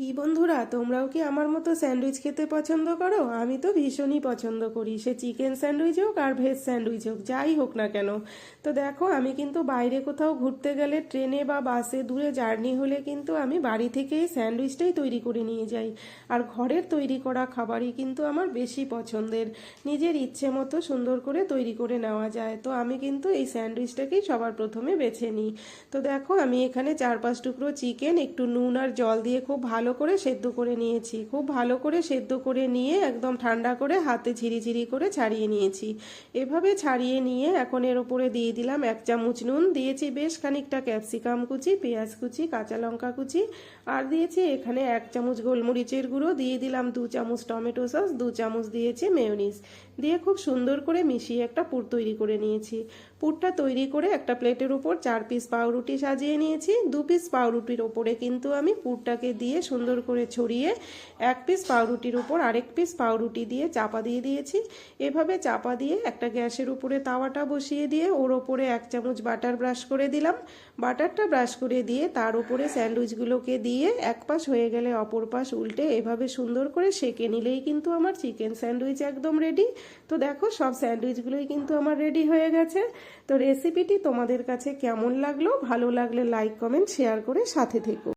কি বন্ধুরা, তোমরাও কি আমার মতো স্যান্ডউইচ খেতে পছন্দ করো? আমি তো ভীষণই পছন্দ করি, সে চিকেন স্যান্ডউইচ হোক আর ভেজ স্যান্ডউইচ হোক, যাই হোক না কেন। তো দেখো, আমি কিন্তু বাইরে কোথাও ঘুরতে গেলে, ট্রেনে বা বাসে দূরে জার্নি হলে কিন্তু আমি বাড়ি থেকেই স্যান্ডউইচটাই তৈরি করে নিয়ে যাই। আর ঘরের তৈরি করা খাবারই কিন্তু আমার বেশি পছন্দের। নিজের ইচ্ছে মতো সুন্দর করে তৈরি করে নেওয়া যায়। তো আমি কিন্তু এই স্যান্ডউইচটাকেই সবার প্রথমে বেছে নিই। তো দেখো, আমি এখানে 4-5 টুকরো চিকেন একটু নুন আর জল দিয়ে খুব ভালো করে সেদ্ধ করে নিয়েছি। খুব ভালো করে সেদ্ধ করে নিয়ে একদম ঠান্ডা করে হাতে ঝিরিঝিরি করে ছাড়িয়ে নিয়েছি। এভাবে ছাড়িয়ে নিয়ে এখন এর উপরে দিয়ে দিলাম 1 চামচ নুন, দিয়েছি বেশ খানিকটা ক্যাপসিকাম কুচি, পেঁয়াজ কুচি, কাঁচা লঙ্কা কুচি, আর দিয়েছি এখানে 1 চামচ গোলমরিচের গুঁড়ো, দিয়ে দিলাম 2 চামচ টমেটো সস, 2 চামচ দিয়েছি মেয়োনিজ, দিয়ে খুব সুন্দর করে মিশিয়ে একটা পুর তৈরি করে নিয়েছি। পুরটা তৈরি করে একটা প্লেটের উপর 4 পিস পাউরুটি সাজিয়ে নিয়েছি। 2 পিস পাউরুটির ওপরে কিন্তু আমি পুরটাকে দিয়ে সুন্দর করে ছড়িয়ে 1 পিস পাউরুটির উপর আরেক পিস পাউরুটি দিয়ে চাপা দিয়ে দিয়েছি। এভাবে চাপা দিয়ে একটা গ্যাসের উপরে তাওয়াটা বসিয়ে দিয়ে ওর ওপরে 1 চামচ বাটার ব্রাশ করে দিলাম। বাটারটা ব্রাশ করে দিয়ে তার উপরে স্যান্ডউইচগুলোকে দিয়ে এক পাশ হয়ে গেলে অপর পাশ উল্টে এভাবে সুন্দর করে সেঁকে নিলেই কিন্তু আমার চিকেন স্যান্ডউইচ একদম রেডি। তো দেখো, সব স্যান্ডউইচগুলোই কিন্তু আমার রেডি হয়ে গেছে। তো রেসিপিটি তোমাদের কাছে কেমন লাগলো? ভালো লাগলে লাইক, কমেন্ট, শেয়ার করে সাথে থেকো।